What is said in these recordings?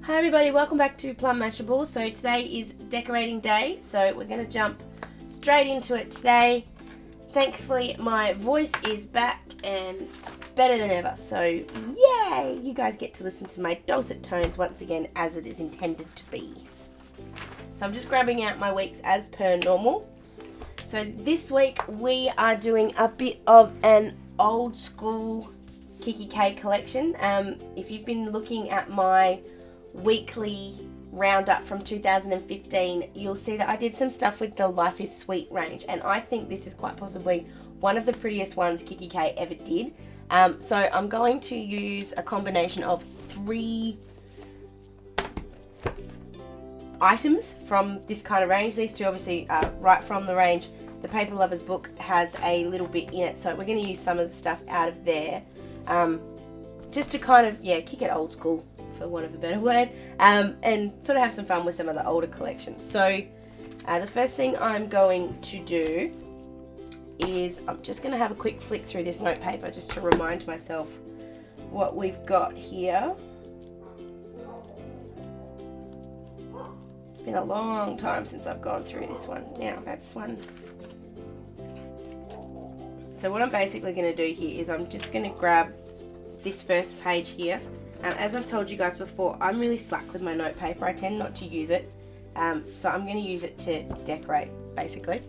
Hi everybody, welcome back to Plum Mashable. So today is decorating day, so we're going to jump straight into it today. Thankfully my voice is back and better than ever, so yay! You guys get to listen to my dulcet tones once again as it is intended to be. So I'm just grabbing out my weeks as per normal. So this week we are doing a bit of an old school kikki.k collection. If you've been looking at my weekly roundup from 2015, you'll see that I did some stuff with the Life is Sweet range, and I think this is quite possibly one of the prettiest ones kikki.k ever did. So I'm going to use a combination of 3 items from this kind of range. These two obviously are right from the range. The Paper Lovers book has a little bit in it, so we're going to use some of the stuff out of there, just to kind of, kick it old school, for want of a better word, and sort of have some fun with some of the older collections. So the first thing I'm going to do is I'm just going to have a quick flick through this notepaper just to remind myself what we've got here. It's been a long time since I've gone through this one. Now that's one. So what I'm basically going to do here is I'm just going to grab this first page here. As I've told you guys before, I'm really slack with my notepaper. I tend not to use it, so I'm going to use it to decorate, basically.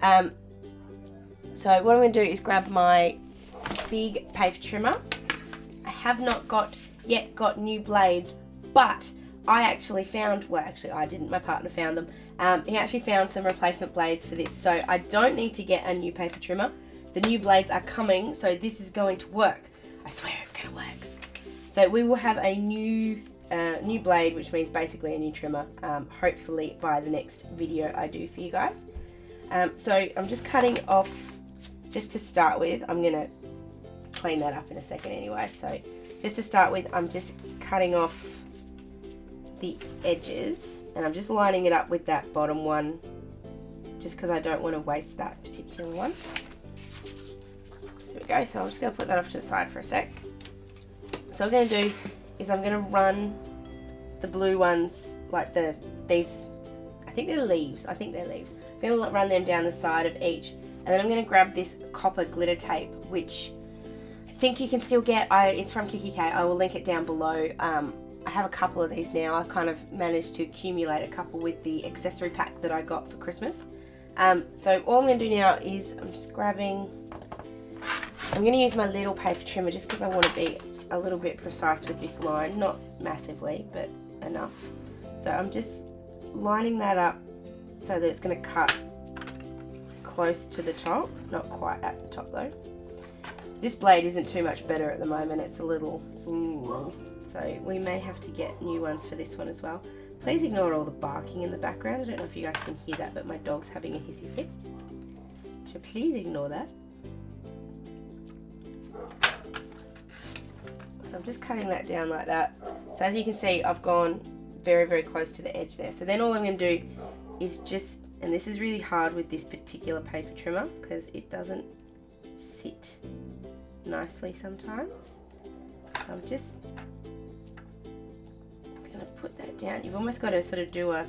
So what I'm going to do is grab my big paper trimmer. I have not yet got new blades, but I actually found, well actually I didn't, my partner found them. He actually found some replacement blades for this, so I don't need to get a new paper trimmer. The new blades are coming, so this is going to work. I swear it's going to work. So we will have a new blade, which means basically a new trimmer, hopefully by the next video I do for you guys. So I'm just cutting off, just to start with, I'm going to clean that up in a second anyway. So just to start with, I'm just cutting off the edges, and I'm just lining it up with that bottom one, just because I don't want to waste that particular one. So there we go, so I'm just going to put that off to the side for a sec. So what I'm going to do is I'm going to run the blue ones, like these, I think they're leaves, I'm going to run them down the side of each, and then I'm going to grab this copper glitter tape, which I think you can still get. It's from kikki.k, I will link it down below. I have a couple of these now. I've kind of managed to accumulate a couple with the accessory pack that I got for Christmas. So all I'm going to do now is I'm going to use my little paper trimmer just because I want to be a little bit precise with this line, not massively, but enough. So I'm just lining that up so that it's going to cut close to the top, not quite at the top though. This blade isn't too much better at the moment, it's a little, so we may have to get new ones for this one as well. Please ignore all the barking in the background. I don't know if you guys can hear that, but my dog's having a hissy fit, so please ignore that. So I'm just cutting that down like that. So as you can see, I've gone very, very close to the edge there. So then all I'm going to do is just, and this is really hard with this particular paper trimmer because it doesn't sit nicely sometimes. So I'm just going to put that down. You've almost got to sort of do a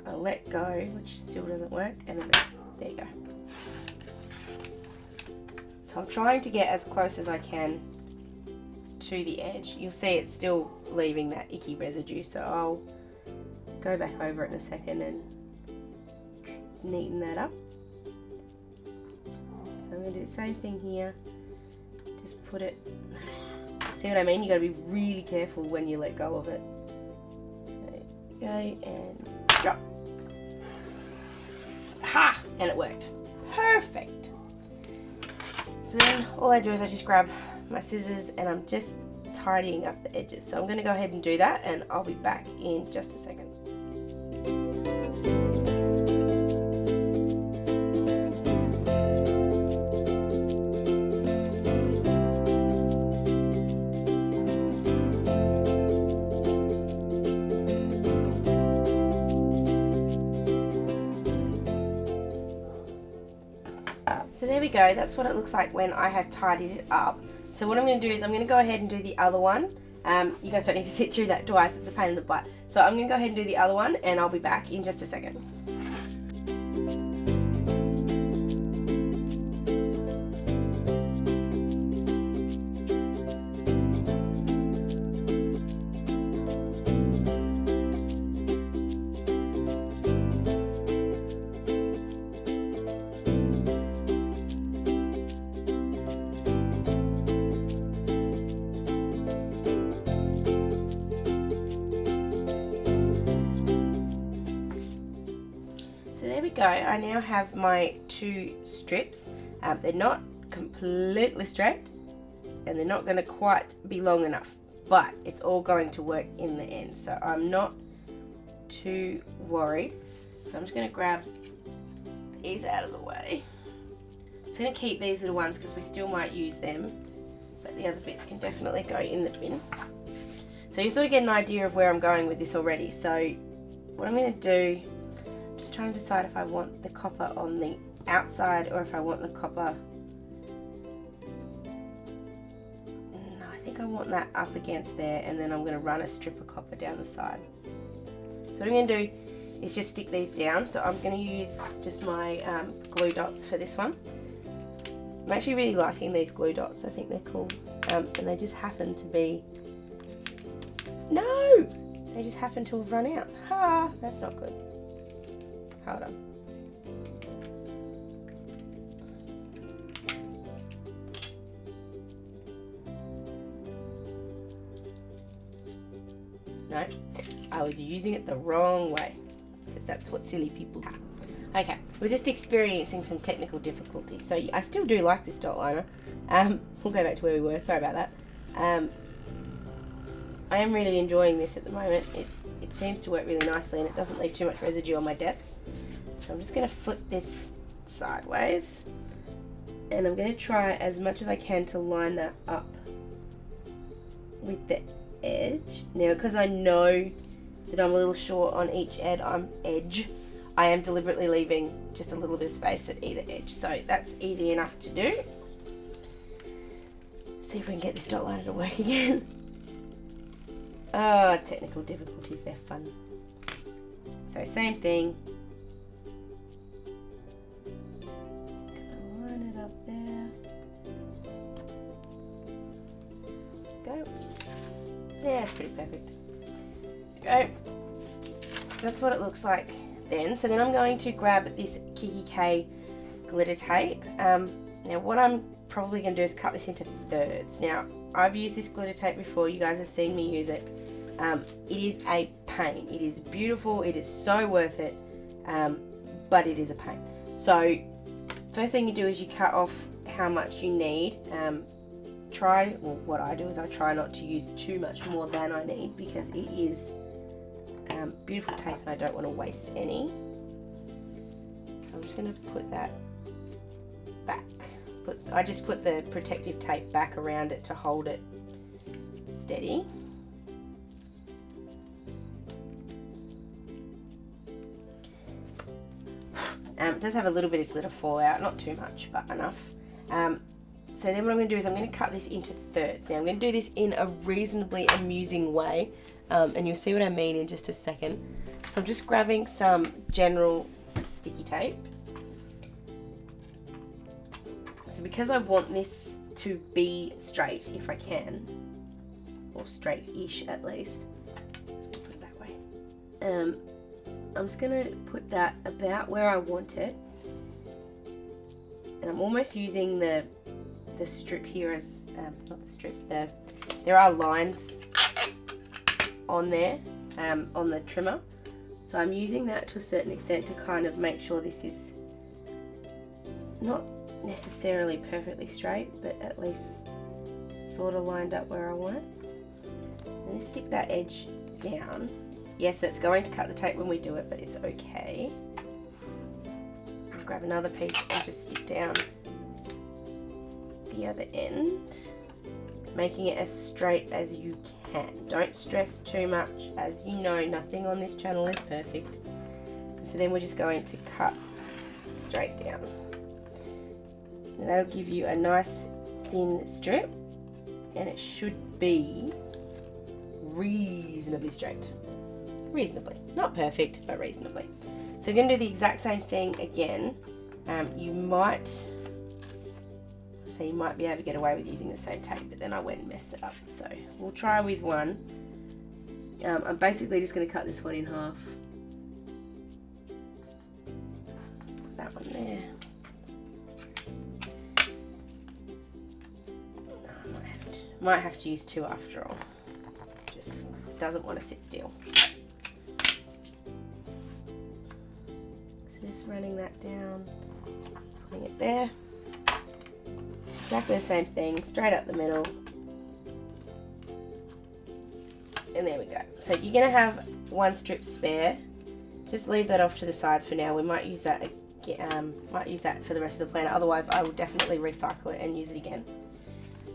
let go, which still doesn't work, and then there you go. So I'm trying to get as close as I can to the edge. You'll see it's still leaving that icky residue, so I'll go back over it in a second and neaten that up. So I'm going to do the same thing here, just put it, see what I mean? You got to be really careful when you let go of it. There you go, and drop. Ha! And it worked. Perfect. So then all I do is I just grab my scissors and I'm just tidying up the edges. So I'm going to go ahead and do that, and I'll be back in just a second. So there we go, that's what it looks like when I have tidied it up. So what I'm going to do is I'm going to go ahead and do the other one, You guys don't need to sit through that twice, it's a pain in the butt. So I'm going to go ahead and do the other one, and I'll be back in just a second. So there we go, I now have my 2 strips. They're not completely straight and they're not going to quite be long enough, but it's all going to work in the end, so I'm not too worried. So I'm just going to grab these out of the way. I'm just going to keep these little ones because we still might use them, but the other bits can definitely go in the bin. So you sort of get an idea of where I'm going with this already. So what I'm going to do, just trying to decide if I want the copper on the outside or if I want the copper. No, I think I want that up against there, and then I'm going to run a strip of copper down the side. So what I'm going to do is just stick these down. So I'm going to use just my glue dots for this one. I'm actually really liking these glue dots, I think they're cool. And they just happen to be, no! They just happen to have run out. Ha! That's not good. Hold on. No, I was using it the wrong way, because that's what silly people have. Okay, we're just experiencing some technical difficulties, so I still do like this dot liner. We'll go back to where we were, sorry about that. I am really enjoying this at the moment. It seems to work really nicely and it doesn't leave too much residue on my desk. So I'm just going to flip this sideways, and I'm going to try as much as I can to line that up with the edge. Now, because I know that I'm a little short on each edge, I am deliberately leaving just a little bit of space at either edge. So that's easy enough to do. See if we can get this dot liner to work again. Oh, technical difficulties, they're fun. So same thing. Gonna line it up there. Go. Yeah, it's pretty perfect. Go. That's what it looks like then. So then I'm going to grab this kikki.k glitter tape. Now what I'm probably going to do is cut this into thirds. Now I've used this glitter tape before, you guys have seen me use it. It is a pain. It is beautiful, it is so worth it, but it is a pain. So first thing you do is you cut off how much you need. What I do is I try not to use too much more than I need, because it is beautiful tape and I don't want to waste any. So I'm just going to put that back. I just put the protective tape back around it to hold it steady. It does have a little bit of glitter fallout, not too much, but enough. So then what I'm going to do is I'm going to cut this into thirds. Now I'm going to do this in a reasonably amusing way, and you'll see what I mean in just a second. So I'm just grabbing some general sticky tape. So because I want this to be straight, if I can, or straight-ish at least, just put it that way. I'm just going to put that about where I want it, and I'm almost using the strip here as, not the strip, there are lines on there, on the trimmer, so I'm using that to a certain extent to kind of make sure this is not necessarily perfectly straight, but at least sort of lined up where I want it. I'm going to stick that edge down. Yes, it's going to cut the tape when we do it, but it's okay. I'll grab another piece and just stick down the other end, making it as straight as you can. Don't stress too much. As you know, nothing on this channel is perfect. And so then we're just going to cut straight down. And that'll give you a nice thin strip, and it should be reasonably straight. Reasonably. Not perfect, but reasonably. So we're going to do the exact same thing again. You might be able to get away with using the same tape, but then I went and messed it up. So we'll try with one. I'm basically just going to cut this one in half. Put that one there. Might have to use two after all. Just doesn't want to sit still. So just running that down, putting it there. Exactly the same thing, straight up the middle. And there we go. So you're going to have one strip spare. Just leave that off to the side for now. We might use that for the rest of the planner. Otherwise, I will definitely recycle it and use it again.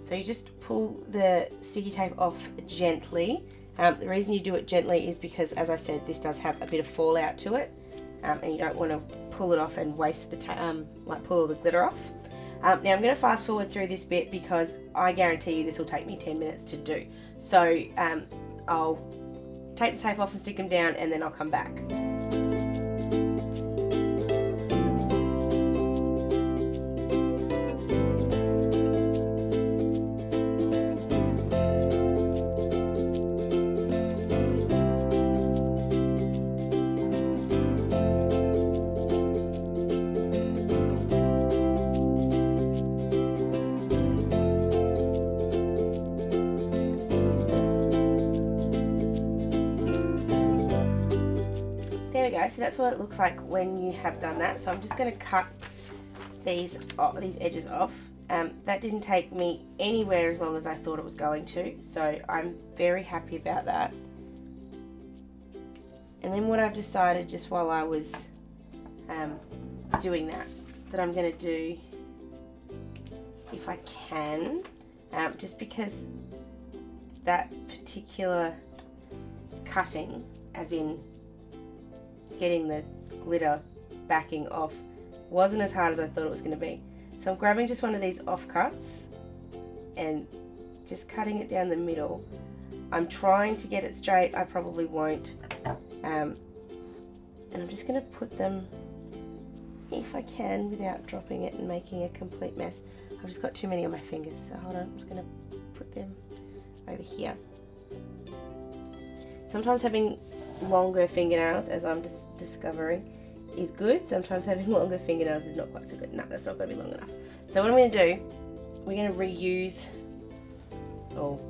So you just pull the sticky tape off gently. The reason you do it gently is because, as I said, this does have a bit of fallout to it, and you don't want to pull it off and waste the pull all the glitter off. Now I'm going to fast forward through this bit because I guarantee you this will take me 10 minutes to do. So I'll take the tape off and stick them down, and then I'll come back. So that's what it looks like when you have done that. So I'm just going to cut these edges off. That didn't take me anywhere as long as I thought it was going to, so I'm very happy about that. And then what I've decided just while I was doing that I'm going to do, if I can, just because that particular cutting, as in getting the glitter backing off, wasn't as hard as I thought it was going to be. So I'm grabbing just one of these offcuts and just cutting it down the middle. I'm trying to get it straight, I probably won't. And I'm just going to put them, if I can, without dropping it and making a complete mess. I've just got too many on my fingers, so hold on, I'm just going to put them over here. Sometimes having longer fingernails, as I'm just discovering, is good. Sometimes having longer fingernails is not quite so good. No, that's not going to be long enough. So what I'm going to do, we're going to reuse, or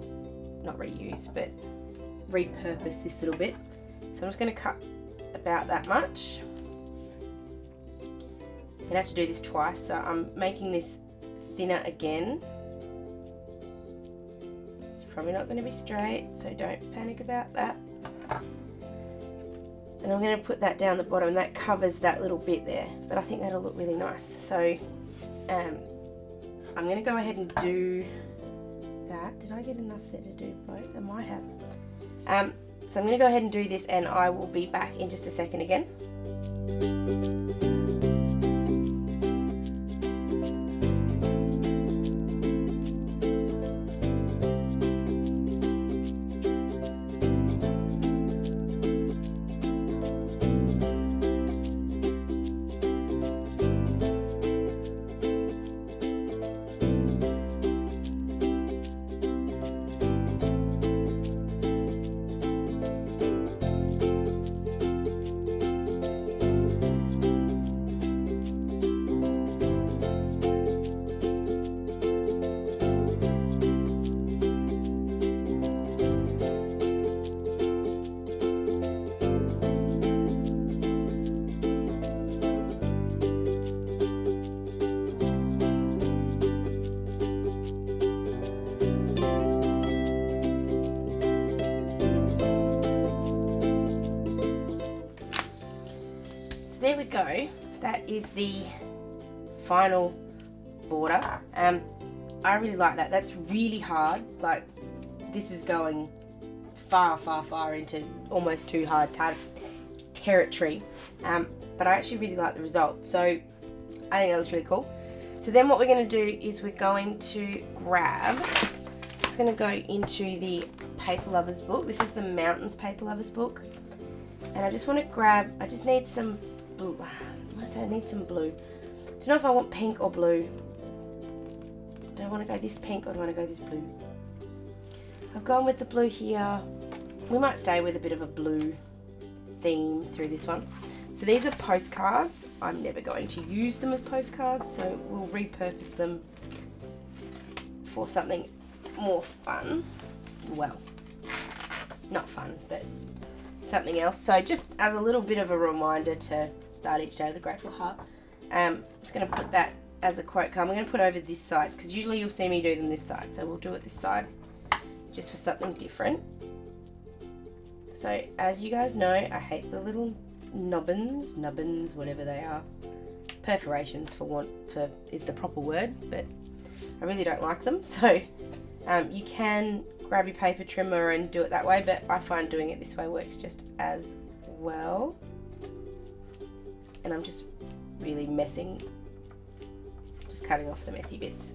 not reuse, but repurpose this little bit. So I'm just going to cut about that much. I'm going to have to do this twice, so I'm making this thinner again. It's probably not going to be straight, so don't panic about that. And I'm going to put that down the bottom, and that covers that little bit there, but I think that'll look really nice. So I'm going to go ahead and do that. Did I get enough there to do both? I might have. So I'm going to go ahead and do this, and I will be back in just a second again. There we go. That is the final border. I really like that. That's really hard. Like, this is going far into almost too hard territory. But I actually really like the result. So I think that looks really cool. So then what we're going to do is we're going to grab, just going to go into the paper lovers book. This is the Mountains paper lovers book. And I just want to grab, I just need some blue. I need some blue. Don't know if I want pink or blue. Do I want to go this pink or do I want to go this blue? I've gone with the blue here. We might stay with a bit of a blue theme through this one. So these are postcards. I'm never going to use them as postcards, so we'll repurpose them for something more fun. Well, not fun, but something else. So just as a little bit of a reminder to start each day with a grateful heart, I'm just going to put that as a quote card. I'm going to put over this side because usually you'll see me do them this side, so we'll do it this side just for something different. So as you guys know, I hate the little nubbins, whatever they are. Perforations is the proper word, but I really don't like them. So you can grab your paper trimmer and do it that way, but I find doing it this way works just as well. And I'm just really just cutting off the messy bits.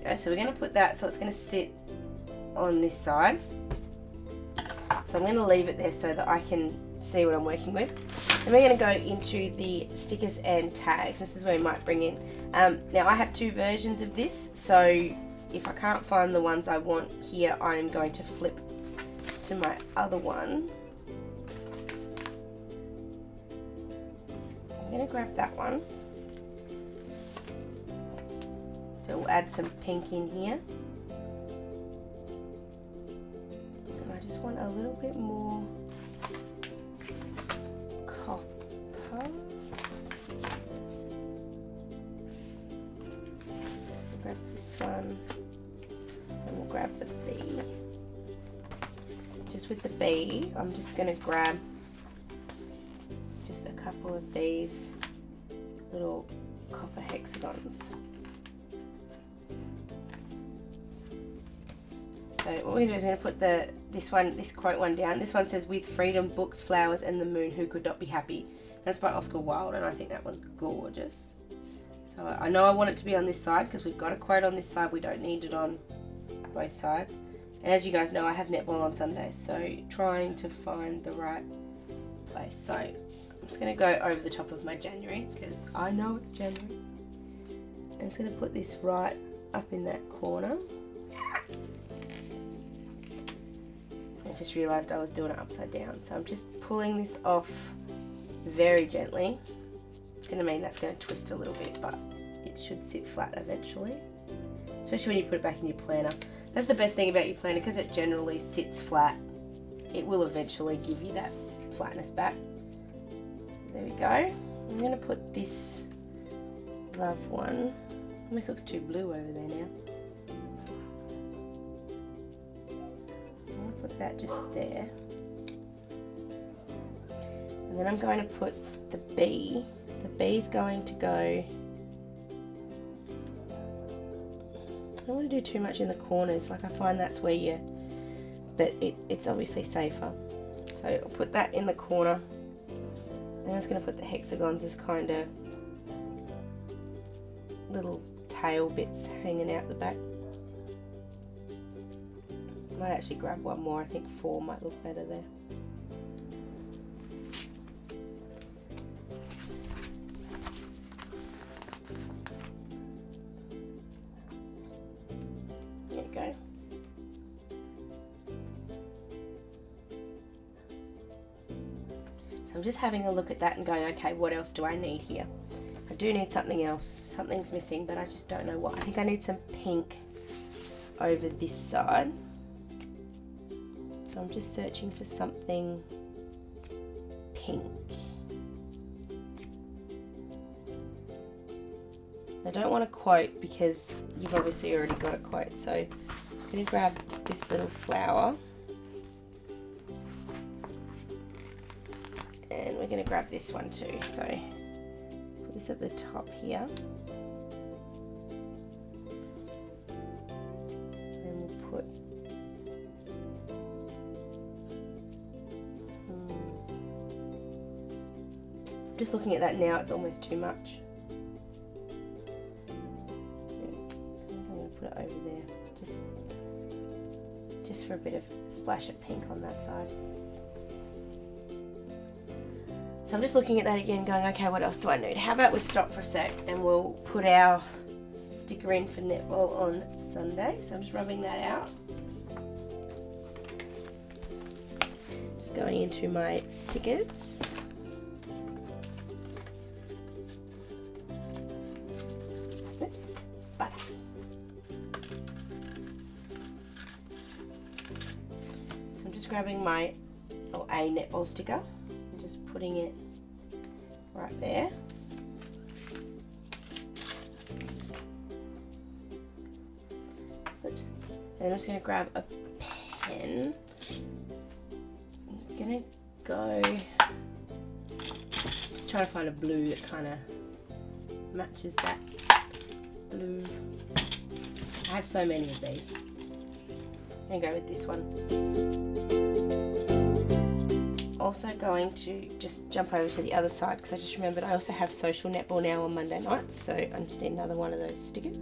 Okay, so we're going to put that so it's going to sit on this side. So I'm going to leave it there so that I can see what I'm working with. And we're going to go into the stickers and tags. This is where we might bring in. Now I have two versions of this, so if I can't find the ones I want here, I'm going to flip to my other one. I'm going to grab that one. So we'll add some pink in here. And I just want a little bit more copper. We'll grab this one and we'll grab the B. Just with the B, I'm just going to grab just a couple of these little copper hexagons. So what we're going to do is we're going to put this quote one down. This one says, "With freedom, books, flowers, and the moon, who could not be happy?" That's by Oscar Wilde, and I think that one's gorgeous. So I know I want it to be on this side because we've got a quote on this side. We don't need it on both sides. And as you guys know, I have netball on Sundays, so trying to find the right place. So I'm just going to go over the top of my January because I know it's January. And I'm just going to put this right up in that corner. I just realised I was doing it upside down, so I'm just pulling this off very gently. It's going to mean that's going to twist a little bit, but it should sit flat eventually, especially when you put it back in your planner. That's the best thing about your planner, because it generally sits flat. It will eventually give you that flatness back. There we go. I'm going to put this love one. Almost looks too blue over there now. Put that just there, and then I'm going to put the B. The B is going to go, I don't want to do too much in the corners, like I find that's where but it's obviously safer. So I'll put that in the corner, and I'm just going to put the hexagons as kind of little tail bits hanging out the back. I might actually grab one more. I think 4 might look better there. There you go. So I'm just having a look at that and going, okay, what else do I need here? I do need something else. Something's missing, but I just don't know what. I think I need some pink over this side. So I'm just searching for something pink. I don't want a quote because you've obviously already got a quote. So I'm going to grab this little flower. And we're going to grab this one too. So put this at the top here. And we'll put just looking at that now, it's almost too much. I'm going to put it over there, just for a bit of splash of pink on that side. So I'm just looking at that again going, okay, what else do I need? How about we stop for a sec and we'll put our sticker in for netball on Sunday. So I'm just rubbing that out. Just going into my stickers. Oops, bye. So I'm just grabbing my a netball sticker and just putting it right there. Oops. And I'm just going to grab a pen. I'm going to go, just trying to find a blue that kind of matches that blue. I have so many of these. I'm going to go with this one. Also going to just jump over to the other side because I just remembered I also have social netball now on Monday nights, so I just need another one of those stickers.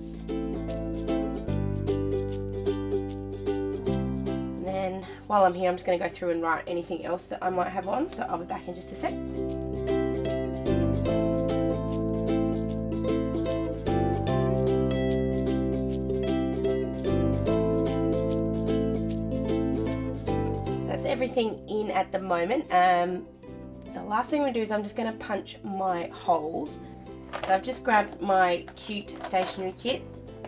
And then while I'm here, I'm just going to go through and write anything else that I might have on, so I'll be back in just a sec. Everything in at the moment. The last thing we do is I'm just going to punch my holes. So I've just grabbed my cute stationery kit.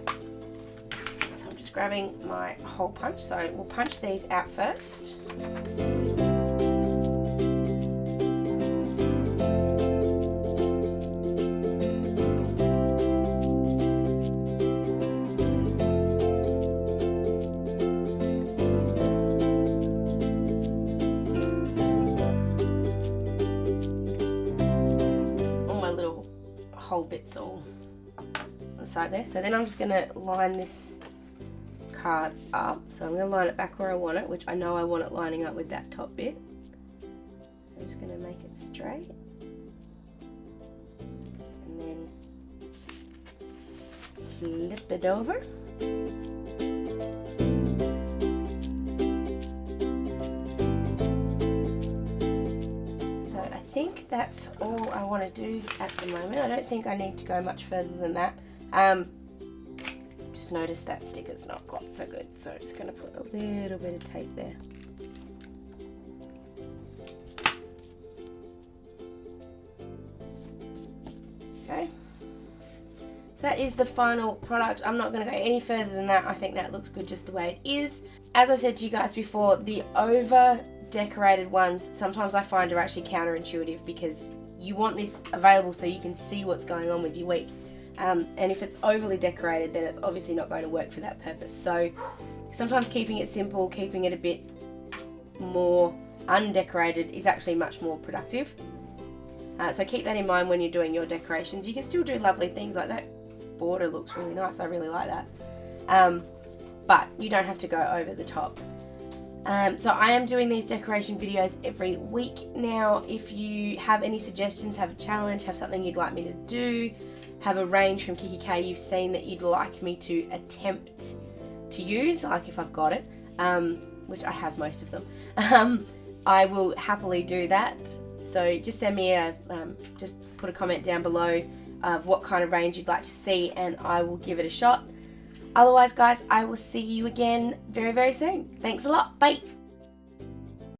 So I'm just grabbing my hole punch. So we'll punch these out first. Whole bits all on the side there. So then I'm just going to line this card up. So I'm going to line it back where I want it, which I know I want it lining up with that top bit. I'm just going to make it straight. And then flip it over. I think that's all I want to do at the moment. I don't think I need to go much further than that. Just noticed that sticker's not quite so good, so I'm just going to put a little bit of tape there. Okay. So that is the final product. I'm not going to go any further than that. I think that looks good just the way it is. As I've said to you guys before, the over decorated ones sometimes I find are actually counterintuitive because you want this available so you can see what's going on with your week, and if it's overly decorated then it's obviously not going to work for that purpose. So sometimes keeping it simple, keeping it a bit more undecorated is actually much more productive. So keep that in mind when you're doing your decorations. You can still do lovely things like that border looks really nice, I really like that, but you don't have to go over the top. So I am doing these decoration videos every week now. If you have any suggestions, have a challenge, have something you'd like me to do, have a range from kikki.k you've seen that you'd like me to attempt to use, like if I've got it, which I have most of them, I will happily do that. So just send me just put a comment down below of what kind of range you'd like to see and I will give it a shot. Otherwise, guys, I will see you again very, very soon. Thanks a lot. Bye.